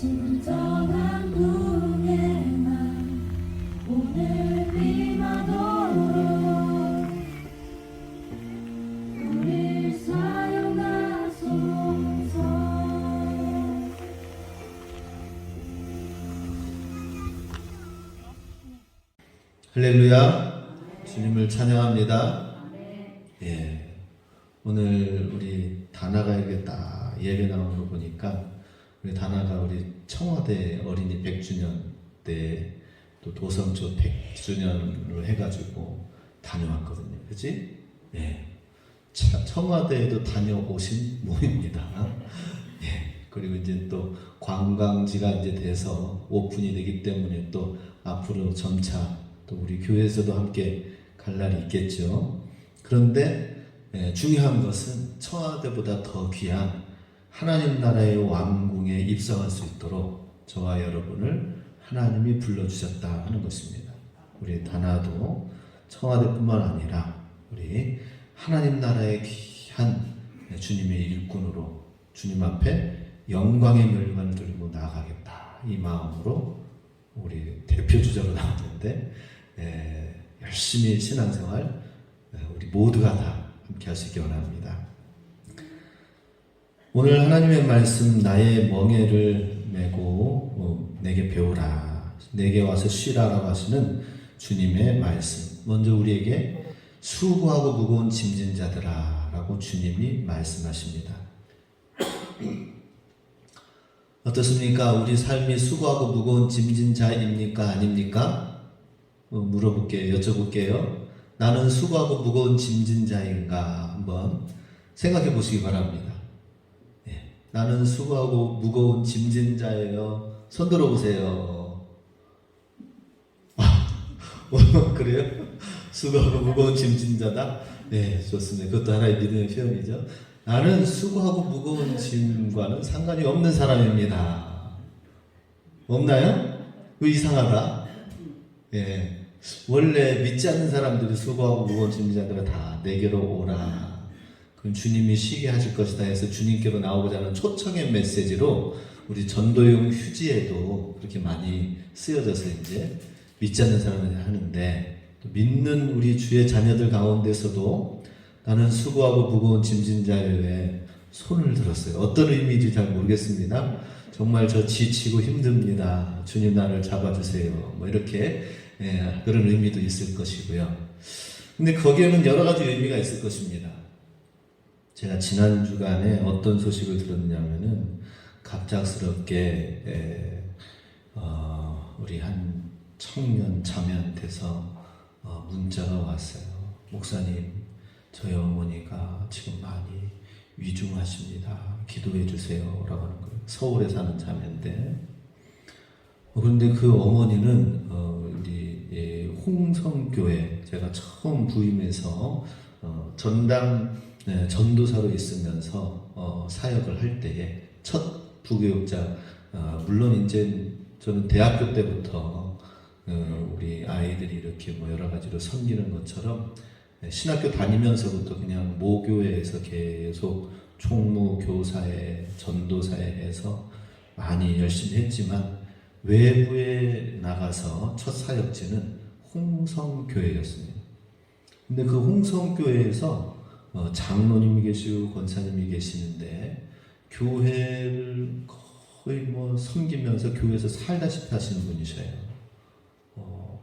진정한 궁예만 오늘 임하도록 우릴 사용하소서. 할렐루야. 주님을 찬양합니다. 예, 오늘 우리 다나가에게 딱 예배 나오는 거 보니까 우리 다나가 우리 청와대 어린이 100주년 때 또 도성초 100주년을 해가지고 다녀왔거든요. 그치? 예. 청와대에도 다녀오신 모입니다. 예. 그리고 이제 또 관광지가 이제 돼서 오픈이 되기 때문에 또 앞으로 점차 또 우리 교회에서도 함께 갈 날이 있겠죠. 그런데 중요한 것은 청와대보다 더 귀한 하나님 나라의 왕궁에 입성할 수 있도록 저와 여러분을 하나님이 불러주셨다 하는 것입니다. 우리 다나도 청와대뿐만 아니라 우리 하나님 나라의 귀한 주님의 일꾼으로 주님 앞에 영광의 멸관을 들고 나아가겠다 이 마음으로 우리 대표 주자로 나왔는데 열심히 신앙생활 우리 모두가 다 함께 할 수 있기 원합니다. 오늘 하나님의 말씀 나의 멍에를 메고 내게 배우라 내게 와서 쉬라라고 하시는 주님의 말씀. 먼저 우리에게 수고하고 무거운 짐진 자들아 라고 주님이 말씀하십니다. 어떻습니까? 우리 삶이 수고하고 무거운 짐진 자입니까? 아닙니까? 물어볼게요. 여쭤볼게요. 나는 수고하고 무거운 짐진 자인가? 한번 생각해 보시기 바랍니다. 나는 수고하고 무거운 짐진 자예요. 손 들어보세요. 그래요? 수고하고 무거운 짐진 자다? 네, 좋습니다. 그것도 하나의 믿음의 표현이죠. 나는 수고하고 무거운 짐과는 상관이 없는 사람입니다. 없나요? 왜 이상하다? 예. 원래 믿지 않는 사람들이 수고하고 무거운 짐자들은 다 내게로 오라. 그럼 주님이 쉬게 하실 것이다 해서 주님께로 나오고자 하는 초청의 메시지로 우리 전도용 휴지에도 그렇게 많이 쓰여져서 이제 믿지 않는 사람들이 하는데 또 믿는 우리 주의 자녀들 가운데서도 나는 수고하고 무거운 짐진 자여에 손을 들었어요. 어떤 의미인지 잘 모르겠습니다. 정말 저 지치고 힘듭니다. 주님 나를 잡아주세요. 뭐 이렇게 그런 의미도 있을 것이고요. 근데 거기에는 여러 가지 의미가 있을 것입니다. 제가 지난 주간에 어떤 소식을 들었냐면은 갑작스럽게 우리 한 청년 자매한테서 문자가 왔어요. 목사님, 저희 어머니가 지금 많이 위중하십니다. 기도해 주세요. 라고 하는 거예요. 서울에 사는 자매인데 그런데 그 어머니는 우리 홍성교회 제가 처음 부임해서 전당 전도사로 있으면서 사역을 할 때에 첫 부교육자 물론 이제 저는 대학교 때부터 우리 아이들이 이렇게 뭐 여러 가지로 섬기는 것처럼 신학교 다니면서부터 그냥 모교회에서 계속 총무, 교사에, 전도사에 해서 많이 열심히 했지만 외부에 나가서 첫 사역지는 홍성교회였습니다. 근데 그 홍성교회에서 장로님이 계시고 권사님이 계시는데 교회를 거의 뭐 섬기면서 교회에서 살다시피 하시는 분이셔요.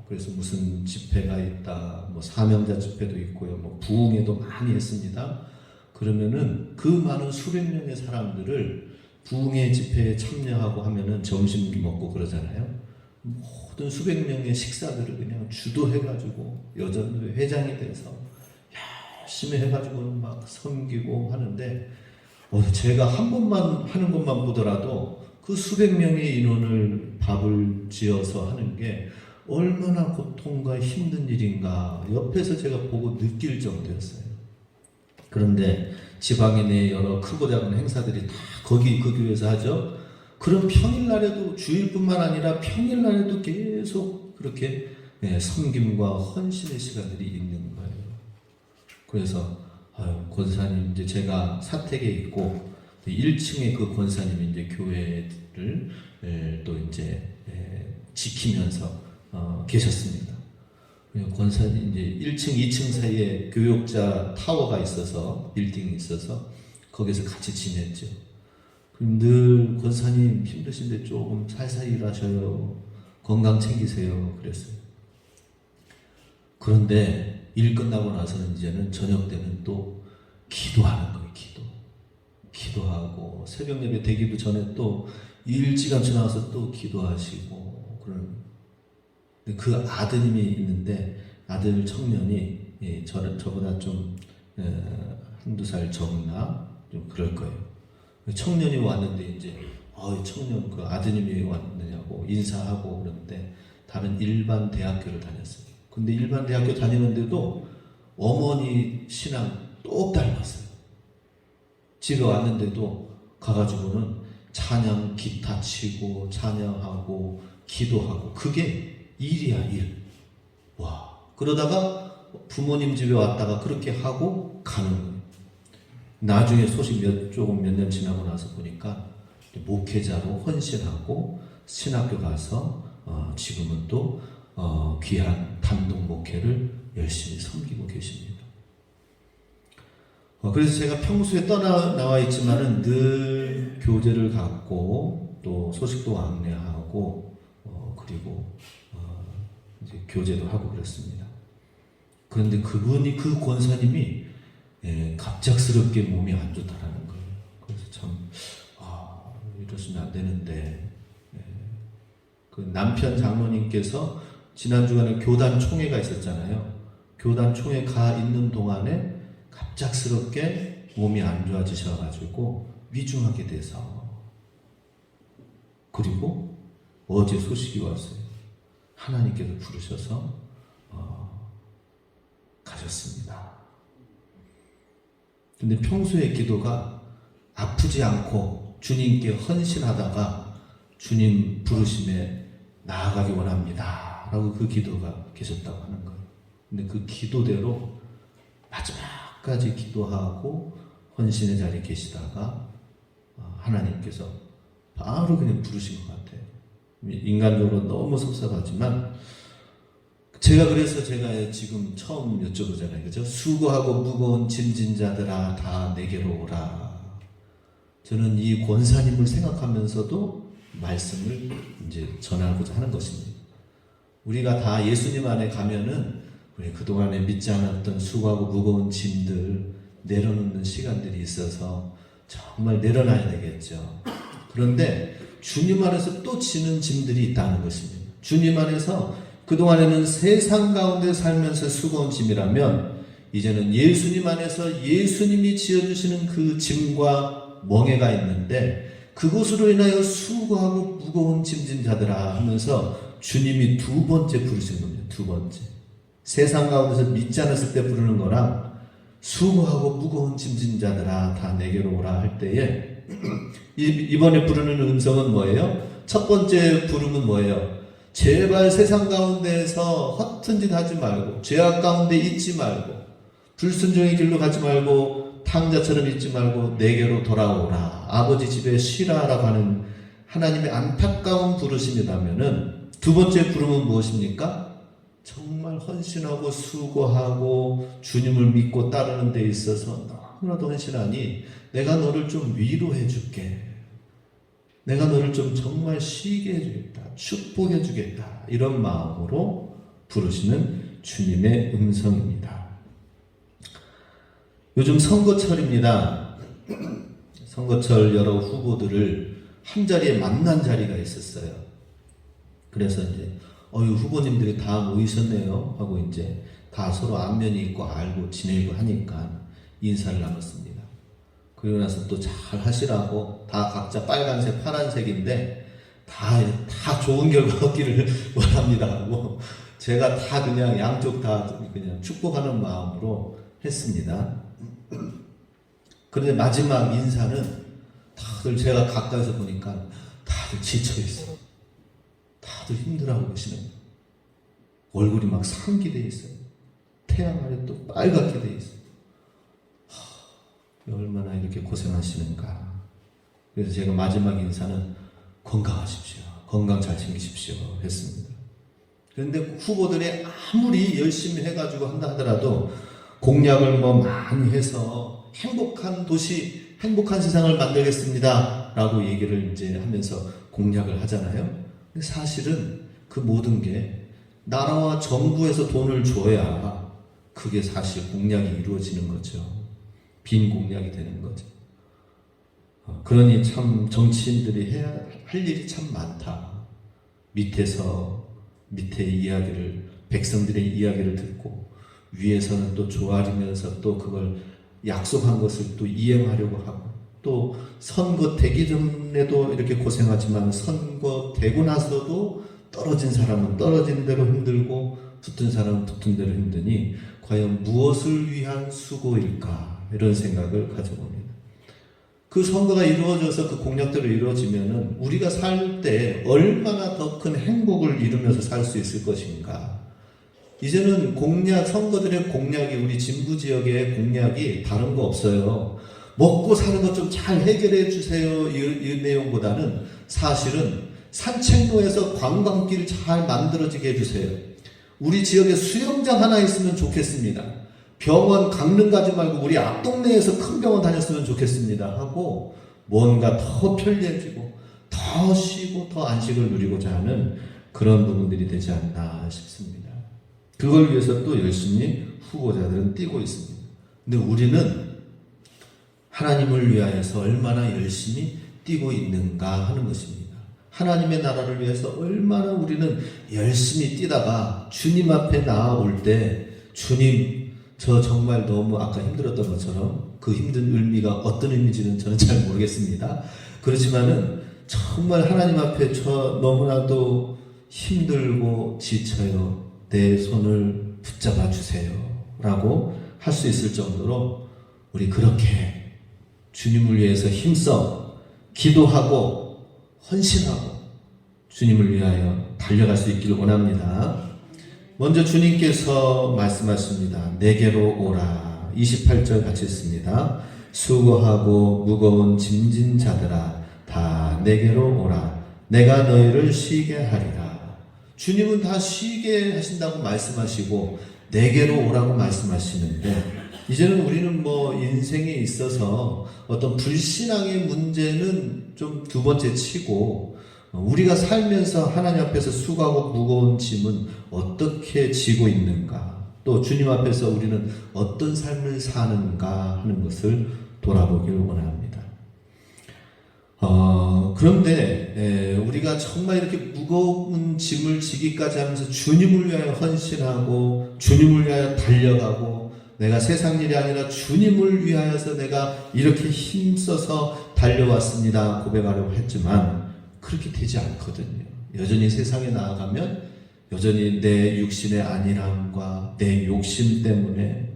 그래서 무슨 집회가 있다, 뭐 사명자 집회도 있고요, 뭐 부흥회도 많이 했습니다. 그러면은 그 많은 수백 명의 사람들을 부흥회 집회에 참여하고 하면은 점심 먹고 그러잖아요. 모든 수백 명의 식사들을 그냥 주도해가지고 여전히 회장이 돼서 열심히 해가지고 막 섬기고 하는데 제가 한 번만 하는 것만 보더라도 그 수백 명의 인원을 밥을 지어서 하는 게 얼마나 고통과 힘든 일인가 옆에서 제가 보고 느낄 정도였어요. 그런데 지방에 내 여러 크고 작은 행사들이 다 거기 그 교회에서 하죠. 그럼 평일날에도 주일뿐만 아니라 평일날에도 계속 그렇게 섬김과 헌신의 시간들이 있는 거예요. 그래서 권사님 이제 제가 사택에 있고 1층에 그 권사님이 이제 교회를 또 이제 지키면서 계셨습니다. 권사님 이제 1층, 2층 사이에 교육자 타워가 있어서 빌딩이 있어서 거기서 같이 지냈죠. 그럼 늘 권사님 힘드신데 조금 살살 일하셔요. 건강 챙기세요. 그랬어요. 그런데 일 끝나고 나서는 이제는 저녁 때는 또 기도하는 거예요. 기도하고 새벽 예배 되기도 전에 또 일찌감치 나와서 또 기도하시고 그러는. 그 아드님이 있는데 아들 청년이 저보다 좀 한두 살 적나 좀 그럴 거예요. 청년이 왔는데 이제 청년 그 아드님이 왔느냐고 인사하고 그러는데 다른 일반 대학교를 다녔어요. 근데 일반 대학교 다니는데도 어머니 신앙 똑 닮았어요. 집에 왔는데도 가가지고는 찬양 기타 치고 찬양하고 기도하고 그게 일이야 일. 와 그러다가 부모님 집에 왔다가 그렇게 하고 가는 거예요. 나중에 소식 조금 몇 년 지나고 나서 보니까 목회자로 헌신하고 신학교 가서 지금은 또 귀한 단독 목회를 열심히 섬기고 계십니다. 그래서 제가 평소에 나와 있지만은 늘 교제를 갖고 또 소식도 안내하고 그리고 이제 교제도 하고 그랬습니다. 그런데 그분이 그 권사님이 갑작스럽게 몸이 안 좋다라는 거예요. 그래서 참 이러시면 안 되는데 그 남편 장로님께서 지난 주간에 교단 총회가 있었잖아요. 교단 총회 가 있는 동안에 갑작스럽게 몸이 안 좋아지셔가지고 위중하게 돼서 그리고 어제 소식이 왔어요. 하나님께서 부르셔서 가셨습니다. 근데 평소의 기도가 아프지 않고 주님께 헌신하다가 주님 부르심에 나아가기 원합니다 라고 그 기도가 계셨다고 하는 거예요. 근데 그 기도대로 마지막까지 기도하고 헌신의 자리에 계시다가 하나님께서 바로 그냥 부르신 것 같아요. 인간적으로 너무 섭섭하지만 그래서 제가 지금 처음 여쭤보잖아요. 그죠? 수고하고 무거운 짐진 자들아 다 내게로 오라. 저는 이 권사님을 생각하면서도 말씀을 이제 전하고자 하는 것입니다. 우리가 다 예수님 안에 가면은 우리 그동안에 믿지 않았던 수고하고 무거운 짐들 내려놓는 시간들이 있어서 정말 내려놔야 되겠죠. 그런데 주님 안에서 또 지는 짐들이 있다는 것입니다. 주님 안에서 그동안에는 세상 가운데 살면서 수고한 짐이라면 이제는 예수님 안에서 예수님이 지어주시는 그 짐과 멍에가 있는데 그곳으로 인하여 수고하고 무거운 짐진 자들아 하면서 주님이 두 번째 부르신 겁니다. 두 번째. 세상 가운데서 믿지 않았을 때 부르는 거랑 수고하고 무거운 짐진 자들아 다 내게로 오라 할 때에 이번에 부르는 음성은 뭐예요? 첫 번째 부름은 뭐예요? 제발 세상 가운데에서 허튼 짓 하지 말고 죄악 가운데 있지 말고 불순종의 길로 가지 말고 탕자처럼 있지 말고 내게로 돌아오라. 아버지 집에 쉬라라고 하는 하나님의 안타까운 부르심이라면은 두 번째 부름은 무엇입니까? 정말 헌신하고 수고하고 주님을 믿고 따르는 데 있어서 너무나도 헌신하니 내가 너를 좀 위로해 줄게. 내가 너를 좀 정말 쉬게 해주겠다. 축복해 주겠다. 이런 마음으로 부르시는 주님의 음성입니다. 요즘 선거철입니다. 선거철 여러 후보들을 한자리에 만난 자리가 있었어요. 그래서 이제 후보님들이 다 모이셨네요 하고 이제 다 서로 안면이 있고 알고 지내고 하니까 인사를 나눴습니다. 그리고 나서 또 잘 하시라고 다 각자 빨간색 파란색인데 다 좋은 결과 얻기를 원합니다 하고 제가 다 그냥 양쪽 다 그냥 축복하는 마음으로 했습니다. 그런데 마지막 인사는 다들 제가 가까이서 보니까 다들 지쳐있어요. 다들 힘들어하고 계시는 거예요. 얼굴이 막 상기되어 있어요. 태양 아래 또 빨갛게 되어 있어요. 얼마나 이렇게 고생하시는가. 그래서 제가 마지막 인사는 건강하십시오. 건강 잘 챙기십시오. 했습니다. 그런데 후보들이 아무리 열심히 해가지고 한다 하더라도 공약을 뭐 많이 해서 행복한 도시, 행복한 세상을 만들겠습니다. 라고 얘기를 이제 하면서 공약을 하잖아요. 근데 사실은 그 모든 게 나라와 정부에서 돈을 줘야 그게 사실 공약이 이루어지는 거죠. 빈 공약이 되는 거죠. 그러니 참 정치인들이 해야 할 일이 참 많다. 밑에 이야기를, 백성들의 이야기를 듣고 위에서는 또 조아리면서 또 그걸 약속한 것을 또 이행하려고 하고, 또 선거 되기 전에도 이렇게 고생하지만 선거 되고 나서도 떨어진 사람은 떨어진 대로 힘들고 붙은 사람은 붙은 대로 힘드니 과연 무엇을 위한 수고일까, 이런 생각을 가져봅니다. 그 선거가 이루어져서 그 공약대로 이루어지면은 우리가 살 때 얼마나 더 큰 행복을 이루면서 살 수 있을 것인가. 이제는 공약, 선거들의 공약이, 우리 진부 지역의 공약이 다른 거 없어요. 먹고 사는 것 좀 잘 해결해 주세요, 이 내용보다는 사실은 산책로에서 관광길 잘 만들어지게 해주세요. 우리 지역에 수영장 하나 있으면 좋겠습니다. 병원 강릉 가지 말고 우리 앞동네에서 큰 병원 다녔으면 좋겠습니다 하고, 뭔가 더 편리해지고 더 쉬고 더 안식을 누리고자 하는 그런 부분들이 되지 않나 싶습니다. 그걸 위해서 또 열심히 후보자들은 뛰고 있습니다. 근데 우리는 하나님을 위하여서 얼마나 열심히 뛰고 있는가 하는 것입니다. 하나님의 나라를 위해서 얼마나 우리는 열심히 뛰다가 주님 앞에 나아올 때, 주님, 저 정말 너무 아까 힘들었던 것처럼, 그 힘든 의미가 어떤 의미인지는 저는 잘 모르겠습니다. 그렇지만은 정말 하나님 앞에 저 너무나도 힘들고 지쳐요. 내 손을 붙잡아 주세요. 라고 할 수 있을 정도로 우리 그렇게 주님을 위해서 힘써 기도하고 헌신하고 주님을 위하여 달려갈 수 있기를 원합니다. 먼저 주님께서 말씀하십니다. 내게로 오라. 28절 같이 읽습니다. 수고하고 무거운 짐진 자들아 다 내게로 오라. 내가 너희를 쉬게 하리라. 주님은 다 쉬게 하신다고 말씀하시고 내게로 오라고 말씀하시는데, 이제는 우리는 뭐 인생에 있어서 어떤 불신앙의 문제는 좀 두 번째 치고, 우리가 살면서 하나님 앞에서 수고하고 무거운 짐은 어떻게 지고 있는가, 또 주님 앞에서 우리는 어떤 삶을 사는가 하는 것을 돌아보기를 원합니다. 그런데 우리가 정말 이렇게 무거운 짐을 지기까지 하면서 주님을 위하여 헌신하고 주님을 위하여 달려가고, 내가 세상 일이 아니라 주님을 위하여서 내가 이렇게 힘써서 달려왔습니다 고백하려고 했지만 그렇게 되지 않거든요. 여전히 세상에 나아가면 여전히 내 육신의 안일함과 내 욕심 때문에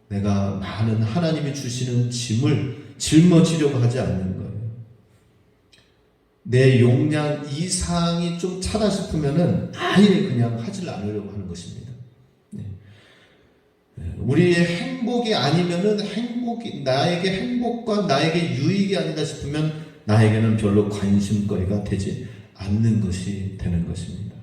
내가 많은 하나님이 주시는 짐을 짊어지려고 하지 않는 거예요. 내 용량 이상이 좀 차다 싶으면은 아예 그냥 하질 않으려고 하는 것입니다. 우리의 행복이 아니면은 나에게 행복과 나에게 유익이 아니다 싶으면 나에게는 별로 관심거리가 되지 않는 것이 되는 것입니다.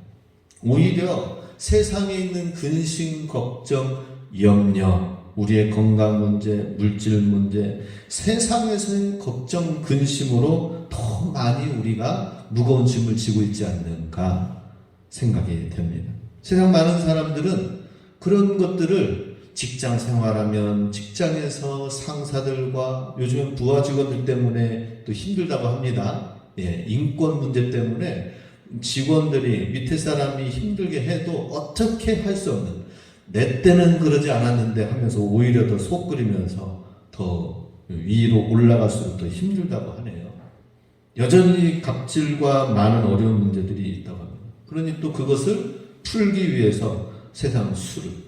오히려 세상에 있는 근심, 걱정, 염려, 우리의 건강 문제, 물질 문제, 세상에서의 걱정, 근심으로 더 많이 우리가 무거운 짐을 지고 있지 않는가 생각이 됩니다. 세상 많은 사람들은 그런 것들을 직장 생활하면 직장에서 상사들과 요즘은 부하 직원들 때문에 또 힘들다고 합니다. 인권 문제 때문에 직원들이 밑에 사람이 힘들게 해도 어떻게 할 수 없는, 내 때는 그러지 않았는데 하면서 오히려 더 속 끓이면서 더 위로 올라갈수록 더 힘들다고 하네요. 여전히 갑질과 많은 어려운 문제들이 있다고 합니다. 그러니 또 그것을 풀기 위해서 세상 술을,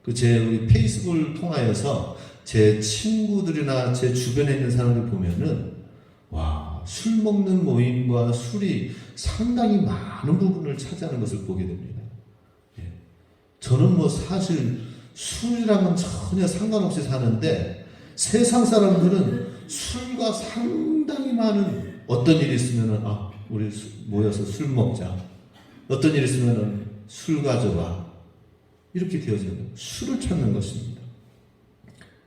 우리 페이스북을 통하여서 제 친구들이나 제 주변에 있는 사람들 보면은 술 먹는 모임과 술이 상당히 많은 부분을 차지하는 것을 보게 됩니다. 저는 뭐 사실 술이랑은 전혀 상관없이 사는데 세상 사람들은 술과 상당히 많은 어떤 일이 있으면은 우리 모여서 술 먹자. 어떤 일이 있으면은 술 가져와. 이렇게 되어져요. 술을 찾는 것입니다.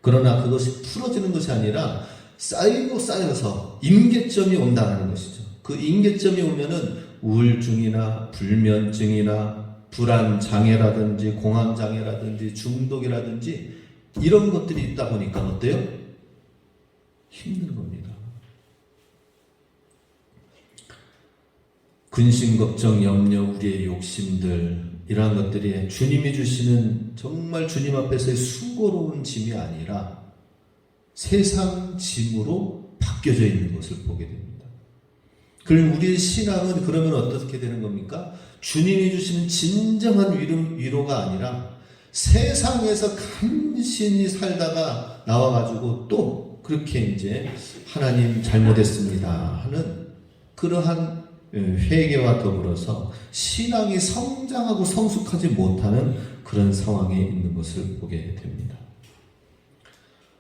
그러나 그것이 풀어지는 것이 아니라 쌓이고 쌓여서 임계점이 온다는 것이죠. 그 임계점이 오면은 우울증이나 불면증이나 불안장애라든지 공황장애라든지 중독이라든지 이런 것들이 있다 보니까 어때요? 힘든 겁니다. 근심, 걱정, 염려, 우리의 욕심들 이러한 것들이 주님이 주시는 정말 주님 앞에서의 수고로운 짐이 아니라 세상 짐으로 바뀌어져 있는 것을 보게 됩니다. 그럼 우리의 신앙은 그러면 어떻게 되는 겁니까? 주님이 주시는 진정한 위로가 아니라 세상에서 간신히 살다가 나와가지고 또 그렇게 이제 하나님 잘못했습니다 하는 그러한 회개와 더불어서 신앙이 성장하고 성숙하지 못하는 그런 상황에 있는 것을 보게 됩니다.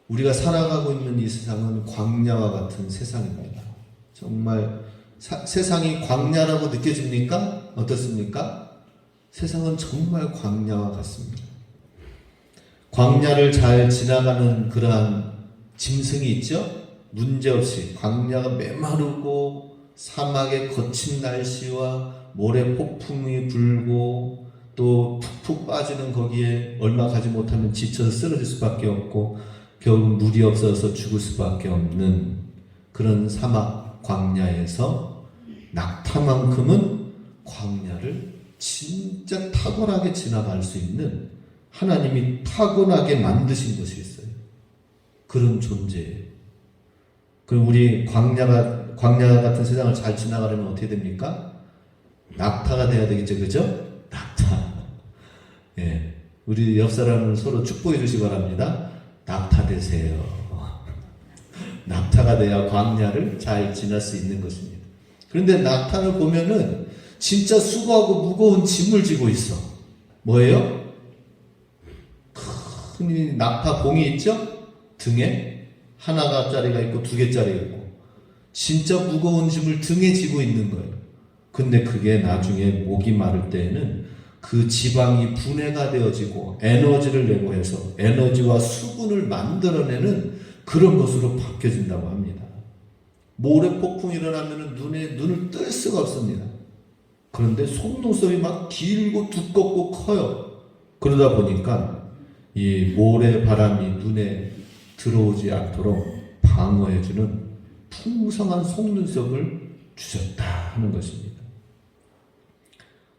우리가 살아가고 있는 이 세상은 광야와 같은 세상입니다. 정말 세상이 광야라고 느껴집니까? 어떻습니까? 세상은 정말 광야와 같습니다. 광야를 잘 지나가는 그러한 짐승이 있죠? 문제없이 광야가 메마르고 사막의 거친 날씨와 모래 폭풍이 불고 또 푹푹 빠지는 거기에 얼마 가지 못하면 지쳐서 쓰러질 수밖에 없고 결국 물이 없어서 죽을 수밖에 없는 그런 사막 광야에서 낙타만큼은 광야를 진짜 탁월하게 지나갈 수 있는 하나님이 타고나게 만드신 것이 있어요. 그런 존재예요. 그럼 우리 광야 같은 세상을 잘 지나가려면 어떻게 됩니까? 낙타가 돼야 되겠죠, 그죠? 낙타. 예, 우리 옆 사람을 서로 축복해 주시기 바랍니다. 낙타 되세요. 낙타가 돼야 광야를 잘 지날 수 있는 것입니다. 그런데 낙타를 보면은 진짜 수고하고 무거운 짐을 지고 있어. 뭐예요? 큰 낙타 봉이 있죠? 등에 하나짜리가 있고 두 개짜리가 있고 진짜 무거운 짐을 등에 지고 있는 거예요. 근데 그게 나중에 목이 마를 때에는 그 지방이 분해가 되어지고 에너지를 내고 해서 에너지와 수분을 만들어내는 그런 것으로 바뀌어진다고 합니다. 모래 폭풍이 일어나면 눈을 뜰 수가 없습니다. 그런데 속눈썹이 막 길고 두껍고 커요. 그러다 보니까 이 모래 바람이 눈에 들어오지 않도록 방어해주는 풍성한 속눈썹을 주셨다 하는 것입니다.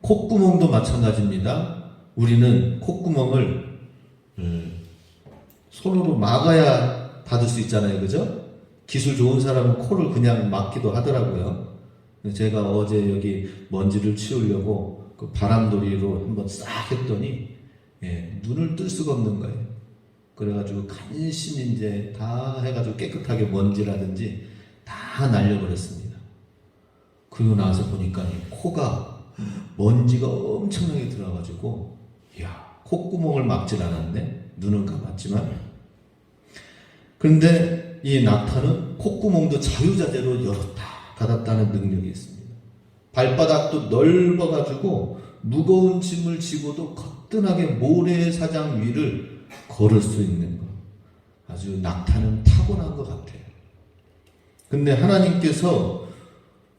콧구멍도 마찬가지입니다. 우리는 콧구멍을 손으로 막아야 닫을 수 있잖아요. 그죠? 기술 좋은 사람은 코를 그냥 막기도 하더라고요. 제가 어제 여기 먼지를 치우려고 그 바람돌이로 한번 싹 했더니 눈을 뜰 수가 없는 거예요. 그래가지고 간신히 이제 다 해가지고 깨끗하게 먼지라든지 다 날려버렸습니다. 그리고 나서 보니까 이 코가 먼지가 엄청나게 들어가지고 콧구멍을 막질 않았네. 눈은 감았지만. 그런데 이 낙타는 콧구멍도 자유자재로 열었다 닫았다는 능력이 있습니다. 발바닥도 넓어가지고 무거운 짐을 지고도 거뜬하게 모래사장 위를 걸을 수 있는 것. 아주 낙타는 타고난 것 같아요. 근데 하나님께서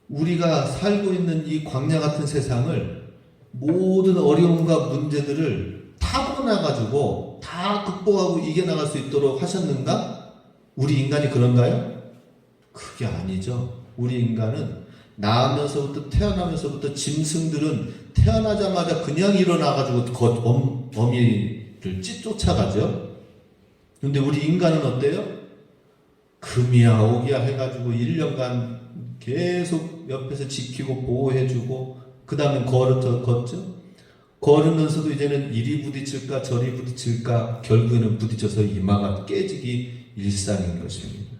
우리가 살고 있는 이 광야 같은 세상을 모든 어려움과 문제들을 타고나가지고 다 극복하고 이겨나갈 수 있도록 하셨는가? 우리 인간이 그런가요? 그게 아니죠. 우리 인간은 태어나면서부터 짐승들은 태어나자마자 그냥 일어나가지고 어미를 쫓아가죠. 근데 우리 인간은 어때요? 금이야 오기야 해가지고 1년간 계속 옆에서 지키고 보호해주고 그 다음에 걷죠. 걸으면서도 이제는 이리 부딪힐까 저리 부딪힐까 결국에는 부딪혀서 이마가 깨지기 일상인 것입니다.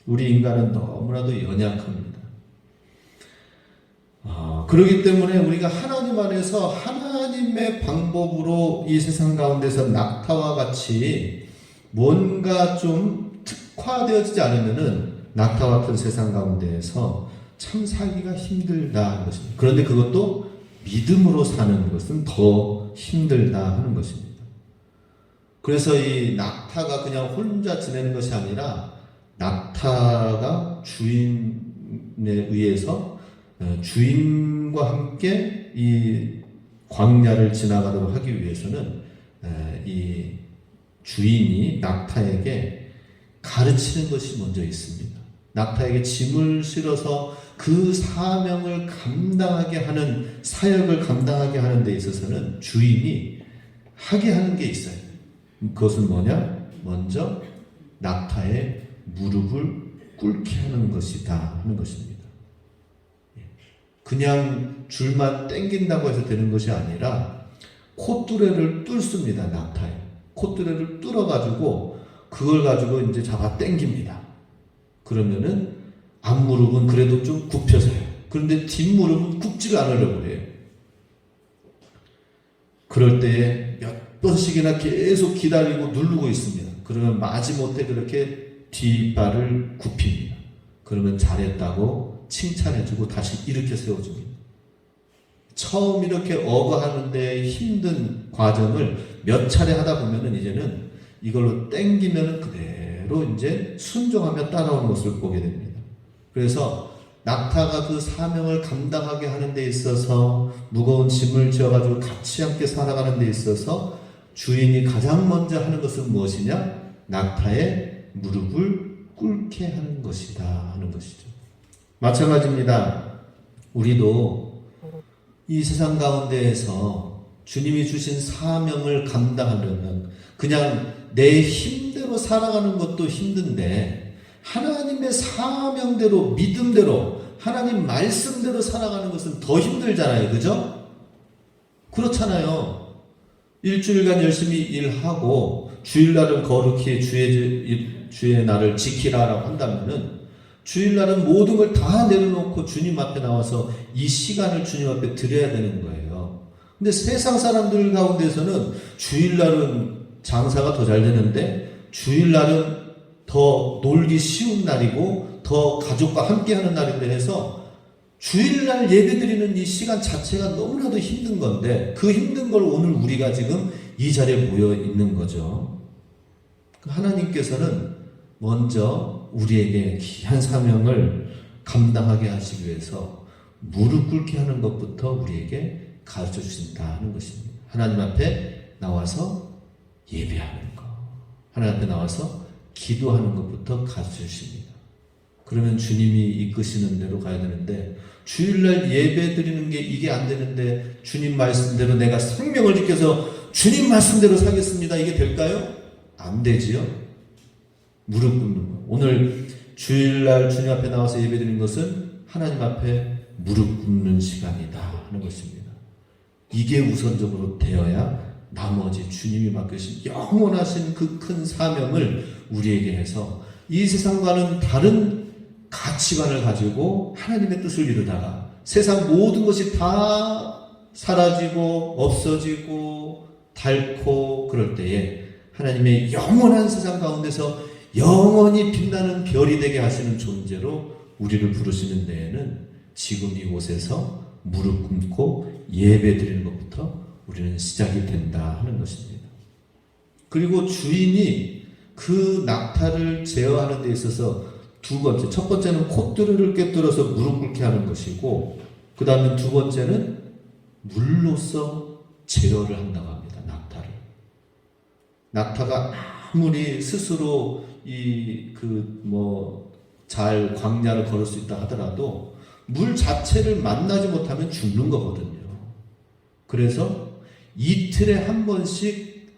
우리 인간은 너무나도 연약합니다. 그렇기 때문에 우리가 하나님 안에서 하나님의 방법으로 이 세상 가운데서 낙타와 같이 뭔가 좀 특화되어지지 않으면은 낙타와 같은 세상 가운데에서 참 살기가 힘들다 하는 것입니다. 그런데 그것도 믿음으로 사는 것은 더 힘들다 하는 것입니다. 그래서 이 낙타가 그냥 혼자 지내는 것이 아니라 낙타가 주인에 의해서 주인과 함께 이 광야를 지나가도록 하기 위해서는 이 주인이 낙타에게 가르치는 것이 먼저 있습니다. 낙타에게 짐을 실어서 그 사명을 감당하게 하는, 사역을 감당하게 하는 데 있어서는 주인이 하게 하는 게 있어요. 그것은 뭐냐? 먼저 낙타의 무릎을 꿇게 하는 것이다 하는 것입니다. 그냥 줄만 땡긴다고 해서 되는 것이 아니라 콧뚜레를 뚫습니다. 낙타에 콧뚜레를 뚫어가지고 그걸 가지고 이제 잡아 땡깁니다. 그러면은 앞무릎은 그래도 좀 굽혀서요. 그런데 뒷무릎은 굽지를 않으려고 해요. 그럴 때에 몇 번씩이나 계속 기다리고 누르고 있습니다. 그러면 마지못해 그렇게 뒷발을 굽힙니다. 그러면 잘했다고 칭찬해주고 다시 일으켜 세워줍니다. 처음 이렇게 어거하는데 힘든 과정을 몇 차례 하다 보면은 이제는 이걸로 땡기면 그대로 이제 순종하며 따라오는 것을 보게 됩니다. 그래서 낙타가 그 사명을 감당하게 하는 데 있어서 무거운 짐을 지어가지고 같이 함께 살아가는 데 있어서 주인이 가장 먼저 하는 것은 무엇이냐? 낙타의 무릎을 꿇게 하는 것이다 하는 것이죠. 마찬가지입니다. 우리도 이 세상 가운데에서 주님이 주신 사명을 감당하려면 그냥 내 힘대로 살아가는 것도 힘든데 하나님의 사명대로, 믿음대로, 하나님 말씀대로 살아가는 것은 더 힘들잖아요. 그죠? 그렇잖아요. 일주일간 열심히 일하고 주일날은 거룩히 주의 날을 지키라라고 한다면은 주일날은 모든 걸 다 내려놓고 주님 앞에 나와서 이 시간을 주님 앞에 드려야 되는 거예요. 근데 세상 사람들 가운데서는 주일날은 장사가 더 잘 되는데 주일날은 더 놀기 쉬운 날이고 더 가족과 함께하는 날인데 해서 주일날 예배드리는 이 시간 자체가 너무나도 힘든 건데 그 힘든 걸 오늘 우리가 지금 이 자리에 모여 있는 거죠. 하나님께서는 먼저 우리에게 귀한 사명을 감당하게 하시기 위해서 무릎 꿇게 하는 것부터 우리에게 가르쳐 주신다 하는 것입니다. 하나님 앞에 나와서 예배하는 것, 하나님 앞에 나와서 기도하는 것부터 가르쳐 주십니다. 그러면 주님이 이끄시는 대로 가야 되는데 주일날 예배 드리는 게 이게 안 되는데 주님 말씀대로 내가 생명을 지켜서 주님 말씀대로 살겠습니다. 이게 될까요? 안 되지요. 무릎 꿇는 것. 오늘 주일날 주님 앞에 나와서 예배 드리는 것은 하나님 앞에 무릎 꿇는 시간이다 하는 것입니다. 이게 우선적으로 되어야 나머지 주님이 맡기신 영원하신 그 큰 사명을 우리에게 해서 이 세상과는 다른 가치관을 가지고 하나님의 뜻을 이루다가 세상 모든 것이 다 사라지고 없어지고 닳고 그럴 때에 하나님의 영원한 세상 가운데서 영원히 빛나는 별이 되게 하시는 존재로 우리를 부르시는 데에는 지금 이곳에서 무릎 꿇고 예배 드리는 것부터 우리는 시작이 된다 하는 것입니다. 그리고 주인이 그 낙타를 제어하는 데 있어서 두 번째, 첫 번째는 콧뚜루를 꿰뚫어서 무릎 꿇게 하는 것이고 그 다음에 두 번째는 물로써 제어를 한다고 합니다. 낙타를. 낙타가 아무리 스스로 잘 광야를 걸을 수 있다 하더라도 물 자체를 만나지 못하면 죽는 거거든요. 그래서 이틀에 한 번씩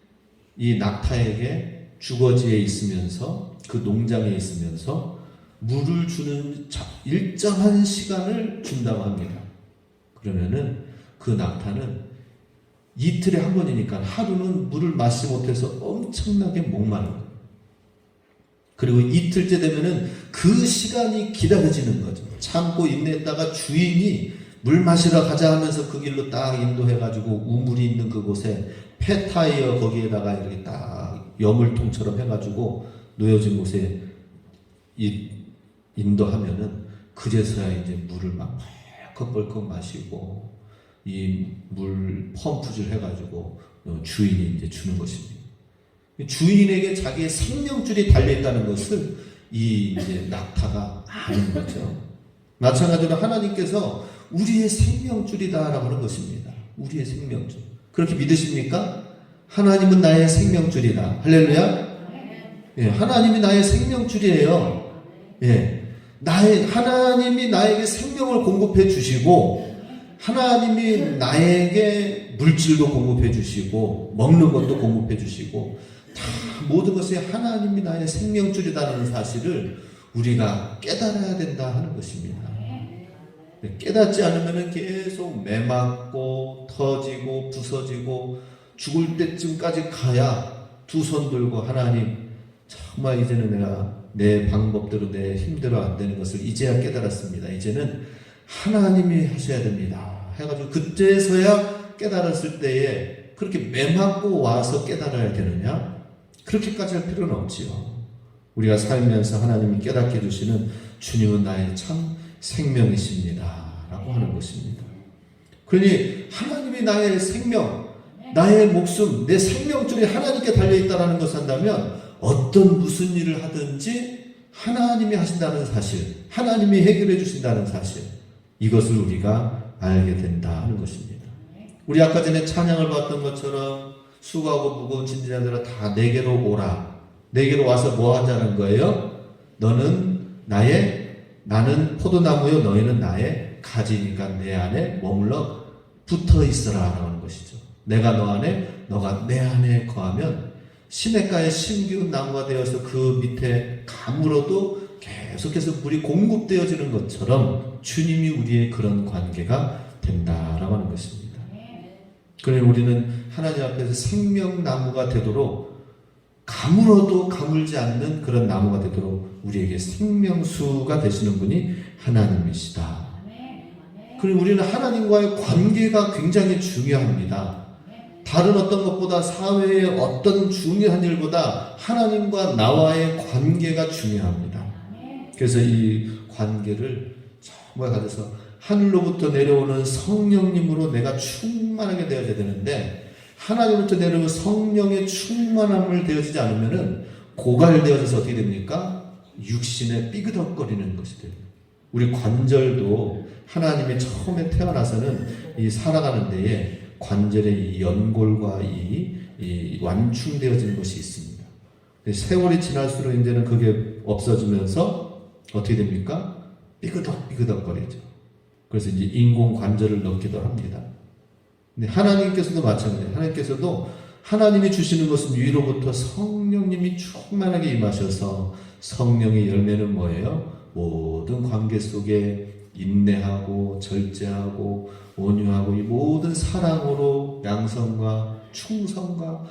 이 낙타에게 주거지에 있으면서 그 농장에 있으면서 물을 주는 일정한 시간을 준다고 합니다. 그러면은 그 낙타는 이틀에 한 번이니까 하루는 물을 마시지 못해서 엄청나게 목마른 거예요. 그리고 이틀째 되면은 그 시간이 기다려지는 거죠. 참고 인내했다가 주인이 물 마시러 가자 하면서 그 길로 딱 인도해가지고 우물이 있는 그곳에 폐타이어 거기에다가 이렇게 딱 여물통처럼 해가지고 놓여진 곳에 인도하면은 그제서야 이제 물을 막 벌컥벌컥 마시고 이 물 펌프질 해가지고 주인이 이제 주는 것입니다. 주인에게 자기의 생명줄이 달려있다는 것을 이 이제 낙타가 아는 거죠. 마찬가지로 하나님께서 우리의 생명줄이다라고 하는 것입니다. 우리의 생명줄. 그렇게 믿으십니까? 하나님은 나의 생명줄이다. 할렐루야. 예, 하나님이 나의 생명줄이에요. 예, 하나님이 나에게 생명을 공급해 주시고, 하나님이 나에게 물질도 공급해 주시고, 먹는 것도 공급해 주시고, 다 모든 것이 하나님이 나의 생명줄이라는 사실을 우리가 깨달아야 된다 하는 것입니다. 깨닫지 않으면 계속 매맞고 터지고 부서지고 죽을 때쯤까지 가야 두 손 들고 하나님 정말 이제는 내가 내 방법대로 내 힘대로 안 되는 것을 이제야 깨달았습니다. 이제는 하나님이 하셔야 됩니다. 해가지고 그때서야 깨달았을 때에 그렇게 매맞고 와서 깨달아야 되느냐? 그렇게까지 할 필요는 없지요. 우리가 살면서 하나님이 깨닫게 해주시는 주님은 나의 참 생명이십니다 라고 하는 것입니다. 그러니 하나님이 나의 생명, 나의 목숨, 내 생명줄이 하나님께 달려있다는 것을 한다면 어떤 무슨 일을 하든지 하나님이 하신다는 사실, 하나님이 해결해 주신다는 사실, 이것을 우리가 알게 된다 하는 것입니다. 우리 아까 전에 찬양을 봤던 것처럼 수고하고 무거운 짐진 자들아 다 내게로 오라. 내게로 와서 뭐 하자는 거예요? 나는 포도나무요 너희는 나의 가지니까 내 안에 머물러 붙어 있으라 라는 것이죠. 내가 너 안에, 너가 내 안에 거하면 시냇가에 심기운 나무가 되어서 그 밑에 가물어도 계속해서 물이 공급되어지는 것처럼 주님이 우리의 그런 관계가 된다라고 하는 것입니다. 그러니 우리는 하나님 앞에서 생명나무가 되도록 가물어도 가물지 않는 그런 나무가 되도록 우리에게 생명수가 되시는 분이 하나님이시다. 그리고 우리는 하나님과의 관계가 굉장히 중요합니다. 다른 어떤 것보다 사회의 어떤 중요한 일보다 하나님과 나와의 관계가 중요합니다. 그래서 이 관계를 정말 가져서 하늘로부터 내려오는 성령님으로 내가 충만하게 되어야 되는데 하나님부터 내려오는 성령의 충만함을 되어지지 않으면은 고갈되어져서 어떻게 됩니까? 육신에 삐그덕거리는 것이 됩니다. 우리 관절도 하나님의 처음에 태어나서는 이 살아가는 데에 관절의 이 연골과 이 완충되어지는 것이 있습니다. 세월이 지날수록 이제는 그게 없어지면서 어떻게 됩니까? 삐그덕거리죠. 그래서 이제 인공 관절을 넣기도 합니다. 근데 하나님께서도 마찬가지예요. 하나님께서도 하나님이 주시는 것은 위로부터 성령님이 충만하게 임하셔서 성령의 열매는 뭐예요? 모든 관계 속에 인내하고 절제하고 온유하고 이 모든 사랑으로 양성과 충성과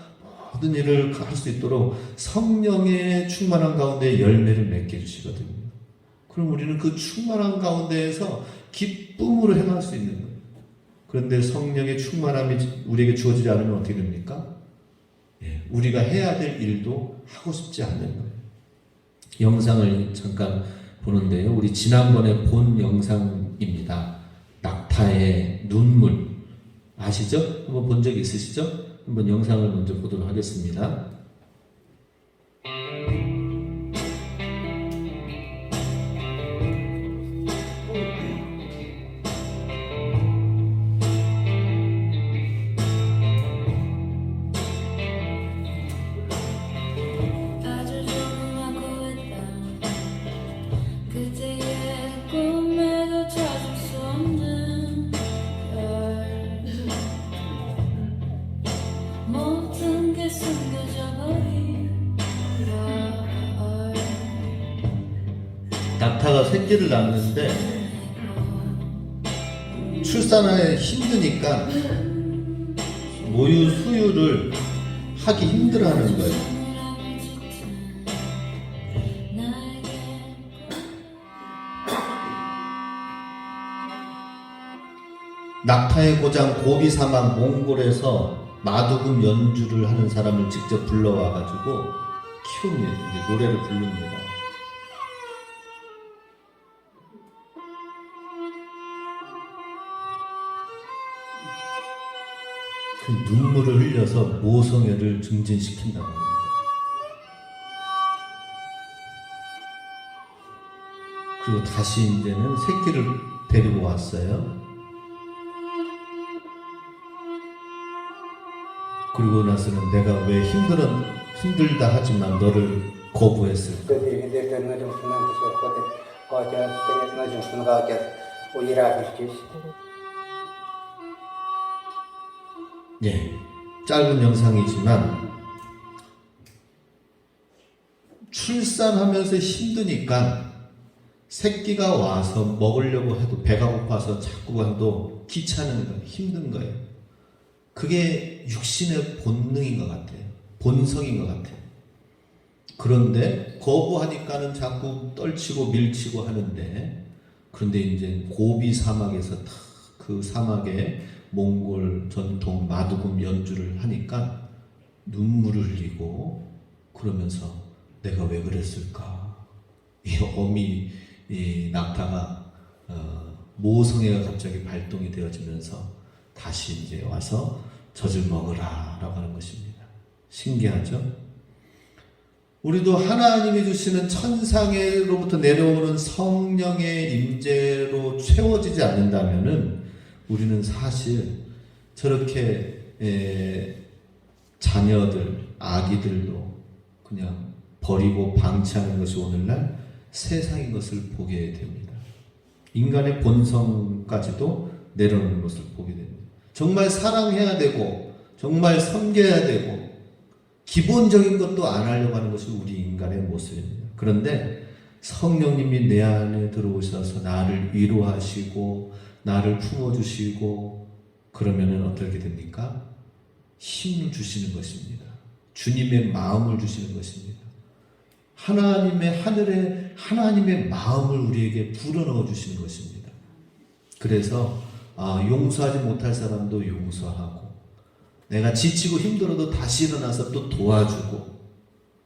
모든 일을 할 수 있도록 성령의 충만한 가운데 열매를 맺게 해주시거든요. 그럼 우리는 그 충만한 가운데에서 기쁨으로 행할 수 있는 거예요. 그런데 성령의 충만함이 우리에게 주어지지 않으면 어떻게 됩니까? 우리가 해야 될 일도 하고 싶지 않는 거예요. 영상을 잠깐 보는데요. 우리 지난번에 본 영상입니다. 낙타의 눈물 아시죠? 한번 본 적 있으시죠? 한번 영상을 먼저 보도록 하겠습니다. 낙타가 새끼를 낳는데 출산하기 힘드니까 모유 수유를 하기 힘들어하는 거예요. 낙타의 고장 고비 사막 몽골에서 마두금 연주를 하는 사람을 직접 불러와가지고 키웁니다. 이제 노래를 부릅니다. 그 눈물을 흘려서 모성애를 증진시킨다고 합니다. 그리고 다시 이제는 새끼를 데리고 왔어요. 그리고 나서는 내가 왜 힘들다 하지만 너를 거부했을까? 예, 짧은 영상이지만 출산하면서 힘드니까 새끼가 와서 먹으려고 해도 배가 고파서 자꾸 가도 귀찮은 거예요. 힘든 거예요. 그게 육신의 본능인 것 같아요. 본성인 것 같아요. 그런데 거부하니까는 자꾸 떨치고 밀치고 하는데, 그런데 이제 고비 사막에서 그 사막에 몽골 전통 마두금 연주를 하니까 눈물을 흘리고 그러면서 내가 왜 그랬을까? 이 어미 이 낙타가 모성애가 갑자기 발동이 되어지면서 다시 이제 와서 젖을 먹으라 라고 하는 것입니다. 신기하죠? 우리도 하나님이 주시는 천상에로부터 내려오는 성령의 임재로 채워지지 않는다면은 우리는 사실 저렇게 자녀들, 아기들도 그냥 버리고 방치하는 것이 오늘날 세상인 것을 보게 됩니다. 인간의 본성까지도 내려놓는 것을 보게 됩니다. 정말 사랑해야 되고 정말 섬겨야 되고 기본적인 것도 안 하려고 하는 것이 우리 인간의 모습입니다. 그런데 성령님이 내 안에 들어오셔서 나를 위로하시고 나를 품어주시고 그러면은 어떻게 됩니까? 힘을 주시는 것입니다. 주님의 마음을 주시는 것입니다. 하나님의 하늘에 하나님의 마음을 우리에게 불어넣어 주시는 것입니다. 그래서 용서하지 못할 사람도 용서하고 내가 지치고 힘들어도 다시 일어나서 또 도와주고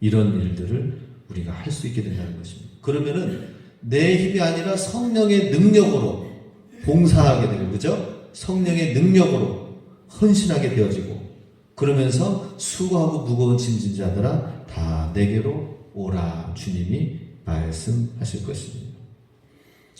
이런 일들을 우리가 할 수 있게 된다는 것입니다. 그러면은 내 힘이 아니라 성령의 능력으로 봉사하게 되고, 그죠? 성령의 능력으로 헌신하게 되어지고, 그러면서 수고하고 무거운 짐진 자들아 다 내게로 오라 주님이 말씀하실 것입니다.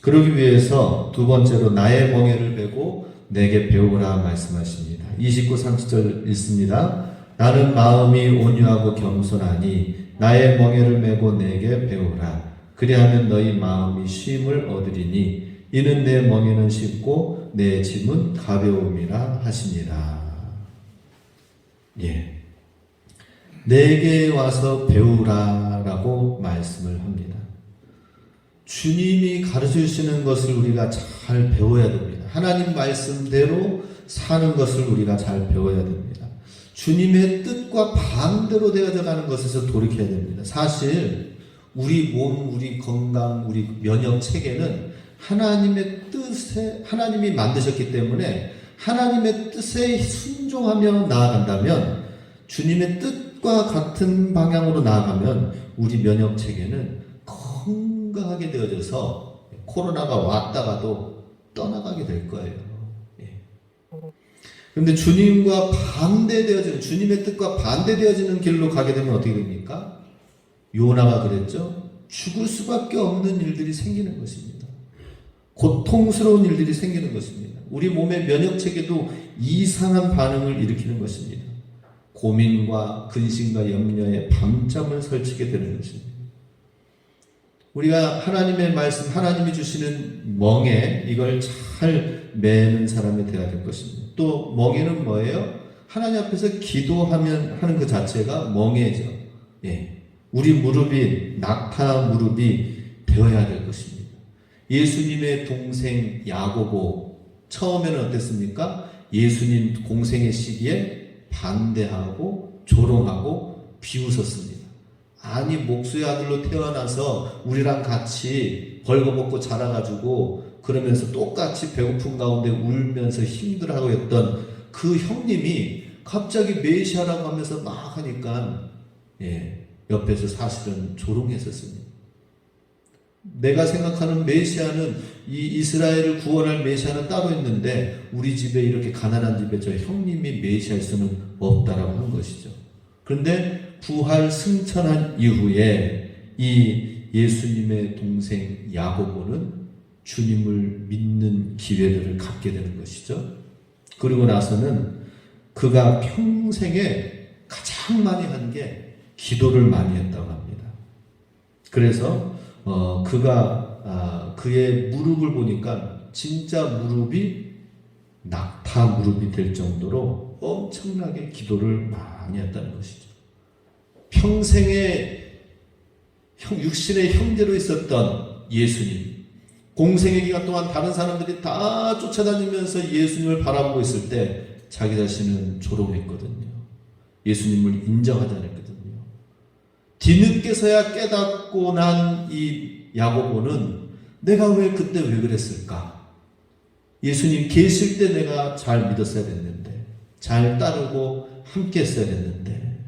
그러기 위해서 두 번째로 나의 멍에를 메고 내게 배우라 말씀하십니다. 29, 30절 읽습니다. 나는 마음이 온유하고 겸손하니 나의 멍에를 메고 내게 배우라. 그리하면 너희 마음이 쉼을 얻으리니 이는 내 멍에는 쉽고 내 짐은 가벼움이라 하시니라. 예. 내게 와서 배우라라고 말씀을 합니다. 주님이 가르쳐주시는 것을 우리가 잘 배워야 됩니다. 하나님 말씀대로 사는 것을 우리가 잘 배워야 됩니다. 주님의 뜻과 반대로 되어져 가는 것에서 돌이켜야 됩니다. 사실 우리 몸, 우리 건강, 우리 면역 체계는 하나님의 뜻에 하나님이 만드셨기 때문에 하나님의 뜻에 순종하며 나아간다면 주님의 뜻과 같은 방향으로 나아가면 우리 면역 체계는 건강하게 되어져서 코로나가 왔다가도 떠나가게 될 거예요. 그런데 주님과 반대되어지는 주님의 뜻과 반대되어지는 길로 가게 되면 어떻게 됩니까? 요나가 그랬죠. 죽을 수밖에 없는 일들이 생기는 것입니다. 고통스러운 일들이 생기는 것입니다. 우리 몸의 면역 체계도 이상한 반응을 일으키는 것입니다. 고민과 근심과 염려에 밤잠을 설치게 되는 것입니다. 우리가 하나님의 말씀, 하나님이 주시는 멍에 이걸 잘 매는 사람이 되어야 될 것입니다. 또 멍에는 뭐예요? 하나님 앞에서 기도하면 하는 그 자체가 멍에죠. 예. 우리 무릎이 낙타 무릎이 되어야 될 것입니다. 예수님의 동생 야고보 처음에는 어땠습니까? 예수님 공생의 시기에 반대하고 조롱하고 비웃었습니다. 아니 목수의 아들로 태어나서 우리랑 같이 벌거벗고 자라가지고 그러면서 똑같이 배고픈 가운데 울면서 힘들어하고 했던 그 형님이 갑자기 메시아라고 하면서 막 하니까 옆에서 사실은 조롱했었습니다. 내가 생각하는 메시아는 이 이스라엘을 구원할 메시아는 따로 있는데 우리 집에 이렇게 가난한 집에 저 형님이 메시아일 수는 없다라고 하는 것이죠. 그런데 부활 승천한 이후에 이 예수님의 동생 야고보는 주님을 믿는 기회들을 갖게 되는 것이죠. 그리고 나서는 그가 평생에 가장 많이 한 게 기도를 많이 했다고 합니다. 그래서 그가 그의 무릎을 보니까 진짜 무릎이 낙타 무릎이 될 정도로 엄청나게 기도를 많이 했다는 것이죠. 평생에 육신의 형제로 있었던 예수님, 공생의 기간 동안 다른 사람들이 다 쫓아다니면서 예수님을 바라보고 있을 때 자기 자신은 조롱했거든요. 예수님을 인정하지 않았거든요. 뒤늦게서야 깨닫고 난 이 야고보는 내가 왜 그때 왜 그랬을까? 예수님 계실 때 내가 잘 믿었어야 됐는데, 잘 따르고 함께 했어야 됐는데,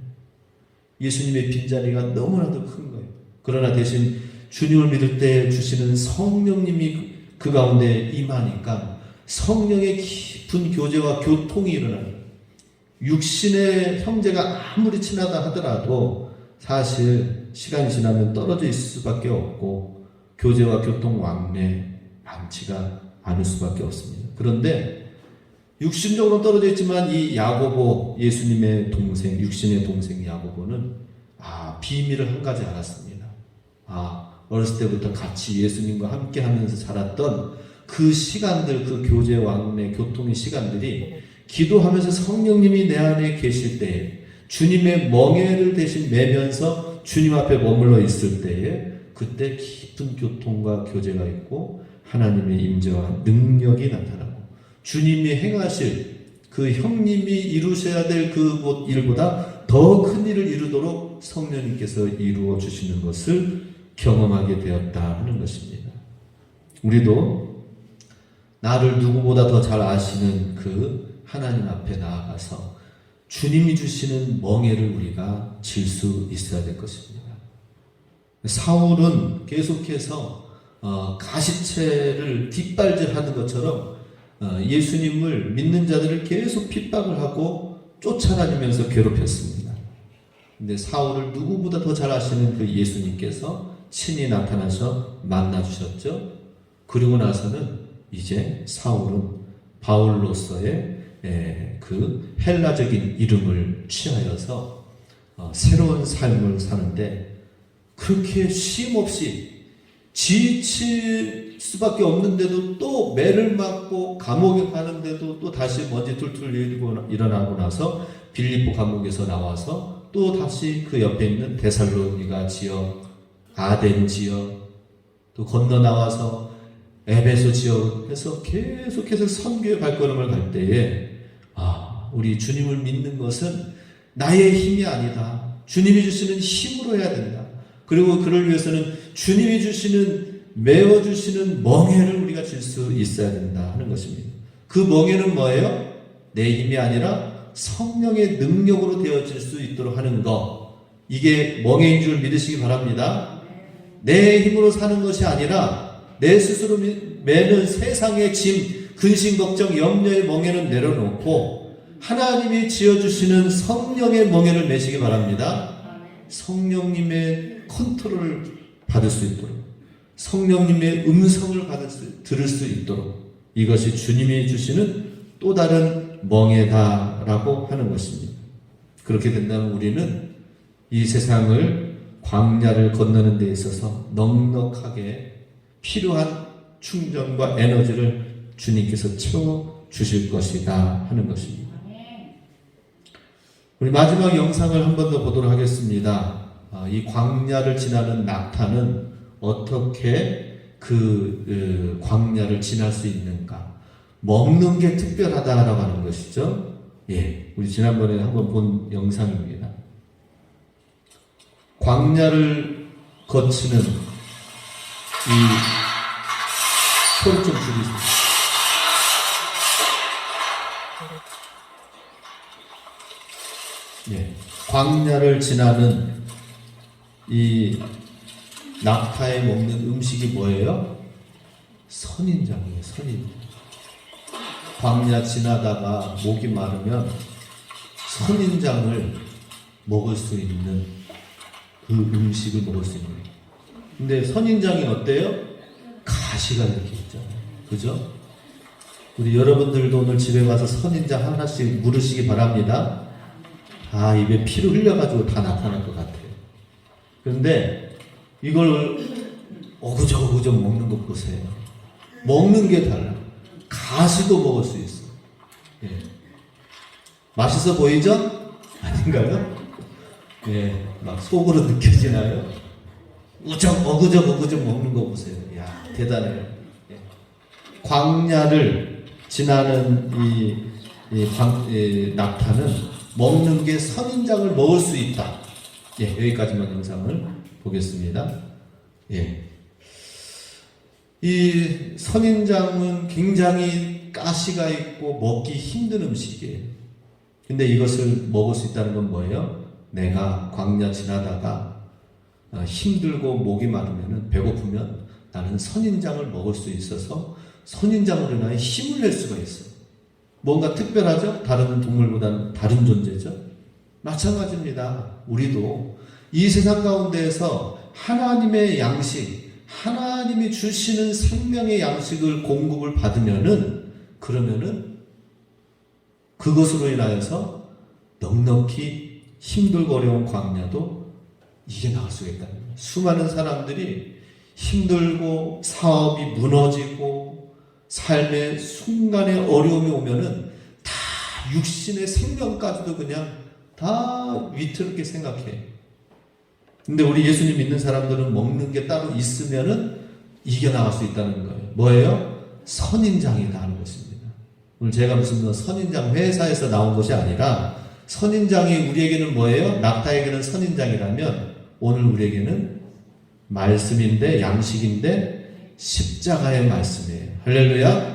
예수님의 빈자리가 너무나도 큰 거예요. 그러나 대신 주님을 믿을 때 주시는 성령님이 그 가운데 임하니까 성령의 깊은 교제와 교통이 일어나요. 육신의 형제가 아무리 친하다 하더라도 사실 시간이 지나면 떨어져 있을 수밖에 없고 교제와 교통 왕래 많지가 않을 수밖에 없습니다. 그런데 육신적으로 떨어져 있지만 이 야고보, 예수님의 동생, 육신의 동생 야고보는 비밀을 한 가지 알았습니다. 어렸을 때부터 같이 예수님과 함께 하면서 자랐던 그 시간들, 그 교제 왕래 교통의 시간들이 기도하면서 성령님이 내 안에 계실 때에 주님의 멍에를 대신 매면서 주님 앞에 머물러 있을 때에 그때 깊은 교통과 교제가 있고 하나님의 임재와 능력이 나타나고 주님이 행하실 그 형님이 이루셔야 될 그 일보다 더 큰 일을 이루도록 성령님께서 이루어 주시는 것을 경험하게 되었다 하는 것입니다. 우리도 나를 누구보다 더 잘 아시는 그 하나님 앞에 나아가서 주님이 주시는 멍에를 우리가 질 수 있어야 될 것입니다. 사울은 계속해서 가시체를 뒷발질하는 것처럼 예수님을 믿는 자들을 계속 핍박을 하고 쫓아다니면서 괴롭혔습니다. 근데 사울을 누구보다 더 잘 아시는 그 예수님께서 친히 나타나서 만나주셨죠. 그리고 나서는 이제 사울은 바울로서의 그 헬라적인 이름을 취하여서 새로운 삶을 사는데 그렇게 쉼없이 지칠 수밖에 없는데도 또 매를 맞고 감옥에 가는데도 또 다시 먼지 툴툴 일어나고 나서 빌립보 감옥에서 나와서 또 다시 그 옆에 있는 데살로니가 지역, 아덴 지역, 또 건너 나와서 에베소 지역 해서 계속해서 선교의 발걸음을 갈 때에 우리 주님을 믿는 것은 나의 힘이 아니다. 주님이 주시는 힘으로 해야 된다. 그리고 그를 위해서는 주님이 주시는 메워주시는 멍에를 우리가 질 수 있어야 된다 하는 것입니다. 그 멍에는 뭐예요? 내 힘이 아니라 성령의 능력으로 되어질 수 있도록 하는 것. 이게 멍에인 줄 믿으시기 바랍니다. 내 힘으로 사는 것이 아니라 내 스스로 매는 세상의 짐, 근심, 걱정, 염려의 멍에는 내려놓고 하나님이 지어주시는 성령의 멍에를 매시기 바랍니다. 성령님의 컨트롤을 받을 수 있도록, 성령님의 음성을 들을 수 있도록 이것이 주님이 주시는 또 다른 멍에다라고 하는 것입니다. 그렇게 된다면 우리는 이 세상을 광야를 건너는 데 있어서 넉넉하게 필요한 충전과 에너지를 주님께서 채워주실 것이다 하는 것입니다. 우리 마지막 영상을 한 번 더 보도록 하겠습니다. 이 광야를 지나는 낙타는 어떻게 그 광야를 지날 수 있는가? 먹는 게 특별하다라고 하는 것이죠. 우리 지난번에 한번 본 영상입니다. 광야를 거치는 이 소리 좀 줄이세요. 광야를 지나는 이 낙타에 먹는 음식이 뭐예요? 선인장이에요. 선인장. 광야 지나다가 목이 마르면 선인장을 먹을 수 있는 그 음식을 먹을 수 있는 거예요. 근데 선인장이 어때요? 가시가 이렇게 있잖아요. 그죠? 우리 여러분들도 오늘 집에 가서 선인장 하나씩 물으시기 바랍니다. 아, 입에 피를 흘려가지고 다 나타날 것 같아요. 그런데 이걸 어그저그저 먹는 거 보세요. 먹는 게 달라. 가시도 먹을 수 있어. 예. 맛있어 보이죠? 아닌가요? 예, 막 속으로 느껴지나요? 어그적 먹는 거 보세요. 야, 대단해요. 예. 광야를 지나는 이 낙타는 먹는 게 선인장을 먹을 수 있다. 예, 여기까지만 영상을 보겠습니다. 예. 이 선인장은 굉장히 가시가 있고 먹기 힘든 음식이에요. 근데 이것을 먹을 수 있다는 건 뭐예요? 내가 광야 지나다가 힘들고 목이 마르면 배고프면 나는 선인장을 먹을 수 있어서 선인장으로 인하여 힘을 낼 수가 있어요. 뭔가 특별하죠? 다른 동물보다는 다른 존재죠? 마찬가지입니다. 우리도 이 세상 가운데에서 하나님의 양식, 하나님이 주시는 생명의 양식을 공급을 그러면은 그것으로 인하여서 넉넉히 힘들고 어려운 광야도 이겨나갈 수가 있다는 거예요. 수많은 사람들이 힘들고 사업이 무너지고 삶의 순간에 어려움이 오면은 다 육신의 생명까지도 그냥 다 위태롭게 생각해. 근데 우리 예수님 믿는 사람들은 먹는 게 따로 있으면은 이겨나갈 수 있다는 거예요. 뭐예요? 선인장이다 하는 것입니다. 오늘 제가 무슨 선인장 회사에서 나온 것이 아니라 선인장이 우리에게는 뭐예요? 낙타에게는 선인장이라면 오늘 우리에게는 말씀인데 양식인데 십자가의 말씀이에요. 할렐루야.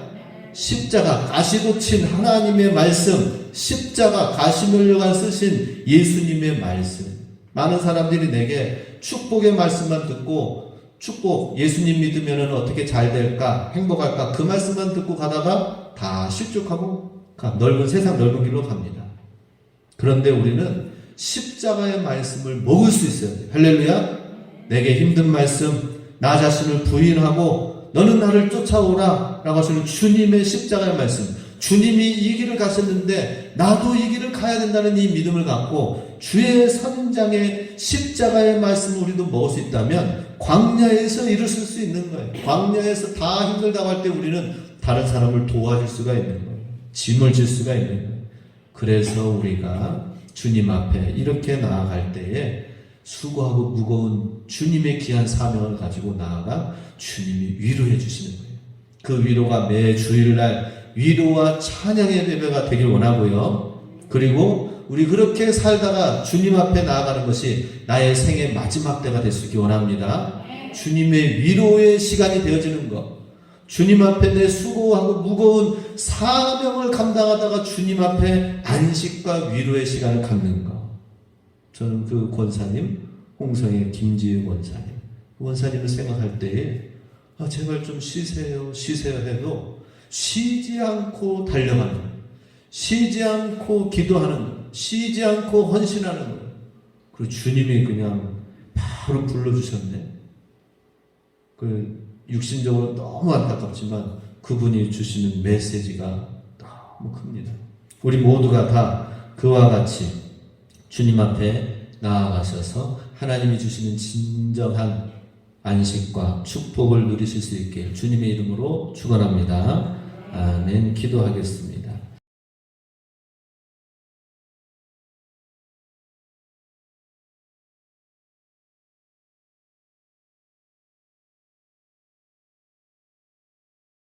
십자가, 가시도 친 하나님의 말씀, 십자가, 가시면류관 쓰신 예수님의 말씀. 많은 사람들이 내게 축복의 말씀만 듣고 축복, 예수님 믿으면 어떻게 잘 될까, 행복할까 그 말씀만 듣고 가다가 다 실족하고 넓은 세상 넓은 길로 갑니다. 그런데 우리는 십자가의 말씀을 먹을 수 있어요. 할렐루야. 내게 힘든 말씀, 나 자신을 부인하고 너는 나를 쫓아오라 라고 하시는 주님의 십자가의 말씀, 주님이 이 길을 가셨는데 나도 이 길을 가야 된다는 이 믿음을 갖고 주의 선인장의 십자가의 말씀을 우리도 먹을 수 있다면 광야에서 일을 쓸 수 있는 거예요. 광야에서 다 힘들다고 할 때 우리는 다른 사람을 도와줄 수가 있는 거예요. 짐을 질 수가 있는 거예요. 그래서 우리가 주님 앞에 이렇게 나아갈 때에 수고하고 무거운 주님의 귀한 사명을 가지고 나아가 주님이 위로해 주시는 거예요. 그 위로가 매 주일날 위로와 찬양의 예배가 되길 원하고요. 그리고 우리 그렇게 살다가 주님 앞에 나아가는 것이 나의 생의 마지막 때가 될 수 있기 원합니다. 주님의 위로의 시간이 되어지는 것, 주님 앞에 내 수고하고 무거운 사명을 감당하다가 주님 앞에 안식과 위로의 시간을 갖는 것. 저는 그 권사님, 홍성의 김지우 권사님, 원사님을 생각할 때에 제발 좀 쉬세요 해도 쉬지 않고 달려가는 거예요. 쉬지 않고 기도하는 거예요. 쉬지 않고 헌신하는 거예요. 그리고 주님이 그냥 바로 불러주셨네. 육신적으로 너무 안타깝지만 그분이 주시는 메시지가 너무 큽니다. 우리 모두가 다 그와 같이 주님 앞에 나아가셔서 하나님이 주시는 진정한 안식과 축복을 누리실 수 있게 주님의 이름으로 축원합니다. 아멘. 기도하겠습니다.